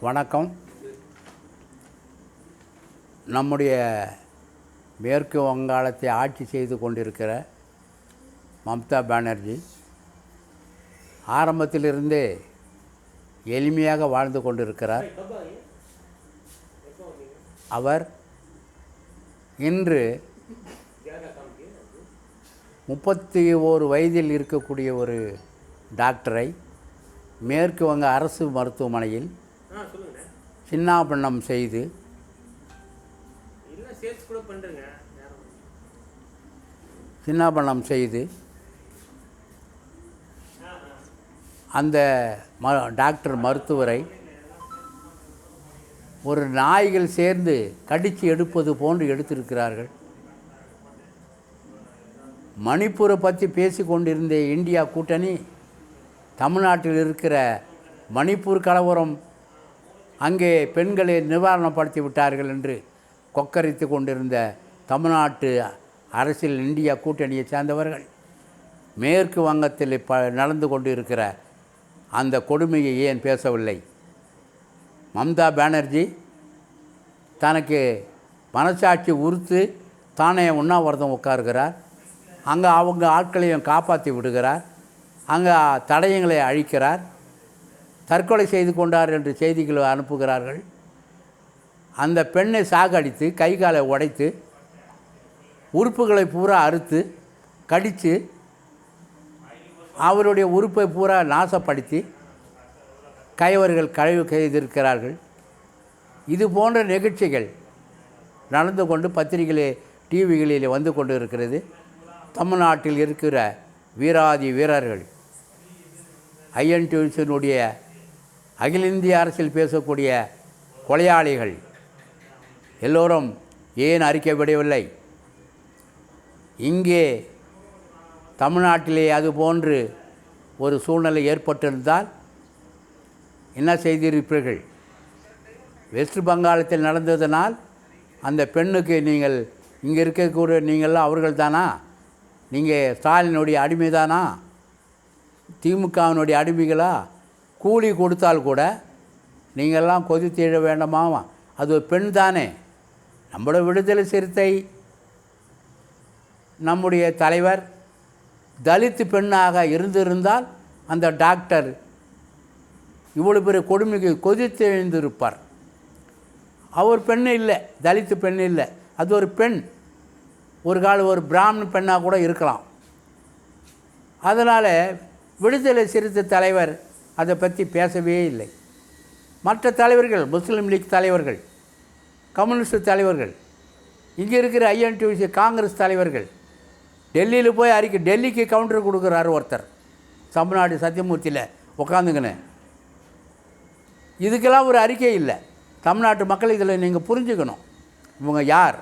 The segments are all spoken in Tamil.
வணக்கம். நம்முடைய மேற்கு வங்காளத்தை ஆட்சி செய்து கொண்டிருக்கிற மம்தா பானர்ஜி ஆரம்பத்திலிருந்தே எளிமையாக வாழ்ந்து கொண்டிருக்கிறார். அவர் இன்று 31 வயதில் இருக்கக்கூடிய ஒரு டாக்டரை மேற்கு வங்க அரசு மருத்துவமனையில் சின்னாபின்னம் செய்து அந்த டாக்டர் மருத்துவரை ஒரு நாய்கள் சேர்ந்து கடித்து எடுப்பது போன்று எடுத்திருக்கிறார்கள். மணிப்பூரை பற்றி பேசி கொண்டிருந்த இந்தியா கூட்டணி தமிழ்நாட்டில் இருக்கிற மணிப்பூர் கலவரம் அங்கே பெண்களை நிவாரணப்படுத்தி விட்டார்கள் என்று கொக்கரித்து கொண்டிருந்த தமிழ்நாட்டு அரசியல் இந்தியா கூட்டணியை சேர்ந்தவர்கள் மேற்கு வங்கத்தில் நடந்து கொண்டு இருக்கிற அந்த கொடுமையை ஏன் பேசவில்லை? மம்தா பானர்ஜி தனக்கு மனசாட்சி உறுத்து தானே உண்ணாவிரதம் உட்காருகிறார். அங்கே அவங்க ஆட்களையும் காப்பாற்றி விடுகிறார். அங்கே தடயங்களை அழிக்கிறார். தற்கொலை செய்து கொண்டார் என்று செய்திகளை அனுப்புகிறார்கள். அந்த பெண்ணை சாகடித்து கை காலை உடைத்து உறுப்புகளை பூரா அறுத்து கடித்து அவருடைய உறுப்பை பூரா நாசப்படுத்தி கைவர்கள் கழிவு செய்திருக்கிறார்கள். இது போன்ற நிகழ்ச்சிகள் நடந்து கொண்டு பத்திரிகைகளே டிவிகளில் வந்து கொண்டு இருக்கிறது. தமிழ்நாட்டில் இருக்கிற வீராதி வீரர்கள் ஐஎன்டியூசினுடைய அகில இந்திய அரசில் பேசக்கூடிய கொலையாளிகள் எல்லோரும் ஏன் அறிக்கை விடவில்லை? இங்கே தமிழ்நாட்டிலே அதுபோன்று ஒரு சூழ்நிலை ஏற்பட்டிருந்தால் என்ன செய்திருப்பீர்கள்? வெஸ்ட் பெங்காலத்தில் நடந்ததனால் அந்த பெண்ணுக்கு நீங்கள் இங்கே இருக்கக்கூடிய நீங்கள்லாம் அவர்கள் தானா? நீங்கள் ஸ்டாலினுடைய அடிமை தானா? திமுகவினுடைய அடிமைகளா? கூலி கொடுத்தால் கூட நீங்கள்லாம் கொதித்தீழ வேண்டாமா? அது ஒரு பெண் தானே. நம்முடைய விடுதலை சிறுத்தை நம்முடைய தலைவர் தலித்து பெண்ணாக இருந்திருந்தால் அந்த டாக்டர் இவ்வளோ பெரிய கொடுமைக்கு கொதித்து எழுந்திருப்பார். அவர் பெண் இல்லை, தலித்து பெண் இல்லை, அது ஒரு பெண். ஒரு கால ஒரு பிராமண பெண்ணாக கூட இருக்கலாம். அதனால் விடுதலை சிறுத்தை தலைவர் அதை பற்றி பேசவே இல்லை. மற்ற தலைவர்கள், முஸ்லீம் லீக் தலைவர்கள், கம்யூனிஸ்ட் தலைவர்கள், இங்கே இருக்கிற ஐஎன்டியூசி காங்கிரஸ் தலைவர்கள் டெல்லியில் போய் டெல்லிக்கு கவுண்டர் கொடுக்குறாரு ஒருத்தர், தமிழ்நாடு சத்தியமூர்த்தியில் உட்காந்துங்கன்னு. இதுக்கெல்லாம் ஒரு அறிக்கை இல்லை. தமிழ்நாட்டு மக்கள் இதில் நீங்கள் புரிஞ்சுக்கணும். இவங்க யார்?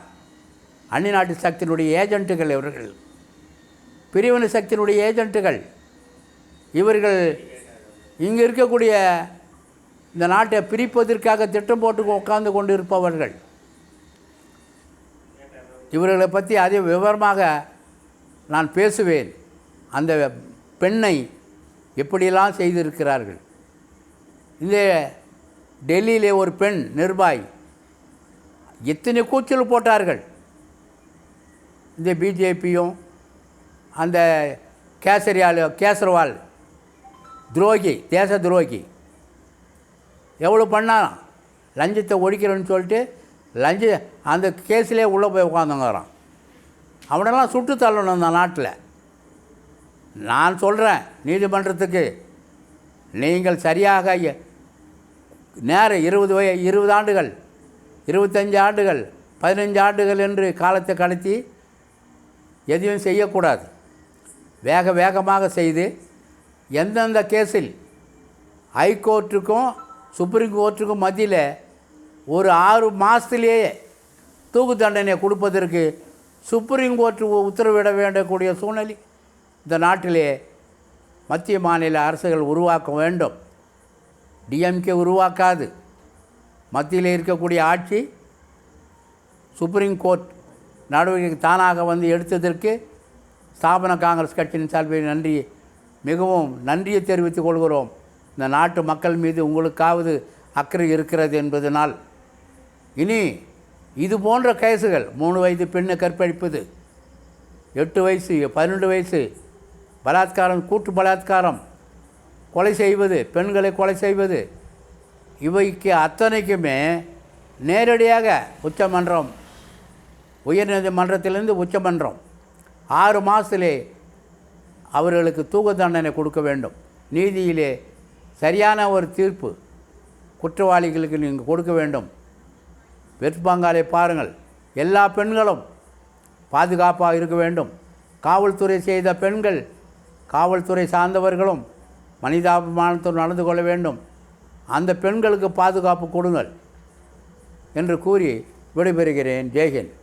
அந்நிய நாட்டு சக்தியினுடைய ஏஜென்ட்டுகள். இவர்கள் பிரிவினை சக்தியினுடைய ஏஜென்ட்டுகள். இவர்கள் இங்கே இருக்கக்கூடிய இந்த நாட்டை பிரிப்பதற்காக திட்டம் போட்டு உட்கார்ந்து கொண்டு இருப்பவர்கள். இவர்களை பற்றி அதே விவரமாக நான் பேசுவேன். அந்த பெண்ணை எப்படியெல்லாம் செய்திருக்கிறார்கள். இந்த டெல்லியிலே ஒரு பெண் நிர்வாகி எத்தனை கூச்சல் போட்டார்கள். இந்த பிஜேபியும் அந்த கேசர்வால் துரோகி, தேச துரோகி எவ்வளோ பண்ணான். லஞ்சத்தை ஒழிக்கிறேன்னு சொல்லிட்டு அந்த கேஸிலே உள்ளே போய் உட்காந்துங்கிறான். அவனெல்லாம் சுட்டு தள்ளணும் இந்த நாட்டில். நான் சொல்கிறேன் நீதிமன்றத்துக்கு, நீங்கள் சரியாக நேரம் 20 ஆண்டுகள் 25 ஆண்டுகள் 15 ஆண்டுகள் என்று காலத்தை கடத்தி எதையும் செய்யக்கூடாது. வேகமாக செய்து எந்தெந்த கேஸில் ஹைகோர்ட்டுக்கும் சுப்ரீம் கோர்ட்டுக்கும் மத்தியில் ஒரு 6 மாதத்திலேயே தூக்கு தண்டனை கொடுப்பதற்கு சுப்ரீம் கோர்ட்டு உத்தரவிட வேண்டக்கூடிய சூழ்நிலை இந்த நாட்டிலே மத்திய மாநில அரசுகள் உருவாக்க வேண்டும். டிஎம்கே உருவாக்காது. மத்தியில் இருக்கக்கூடிய ஆட்சி சுப்ரீம் கோர்ட் நடவடிக்கை தானாக வந்து எடுத்ததற்கு ஸ்தாபன காங்கிரஸ் கட்சியின் சார்பில் மிகவும் நன்றியை தெரிவித்துக் கொள்கிறோம். இந்த நாட்டு மக்கள் மீது உங்களுக்காவது அக்கறை இருக்கிறது என்பதனால் இனி இது போன்ற கேஸுகள் 3 வயது பெண்ணை கற்பழிப்பது, 8 வயசு 12 வயசு பலாத்காரம், கூட்டு பலாத்காரம், கொலை செய்வது, பெண்களை கொலை செய்வது, இவைக்கு அத்தனைக்குமே நேரடியாக உச்சமன்றம், உயர்நீதிமன்றத்திலிருந்து உச்சமன்றம் 6 மாதத்திலே அவர்களுக்கு தூக்கு தண்டனை கொடுக்க வேண்டும். நீதியிலே சரியான ஒரு தீர்ப்பு குற்றவாளிகளுக்கு நீங்கள் கொடுக்க வேண்டும். வெஸ்ட் பெங்காலை பாருங்கள், எல்லா பெண்களும் பாதுகாப்பாக இருக்க வேண்டும். காவல்துறை செய்த பெண்கள், காவல்துறை சார்ந்தவர்களும் மனிதாபிமானத்தோடு நடந்து கொள்ள வேண்டும். அந்த பெண்களுக்கு பாதுகாப்பு கொடுங்கள் என்று கூறி விடைபெறுகிறேன். ஜெய்ஹிந்த்.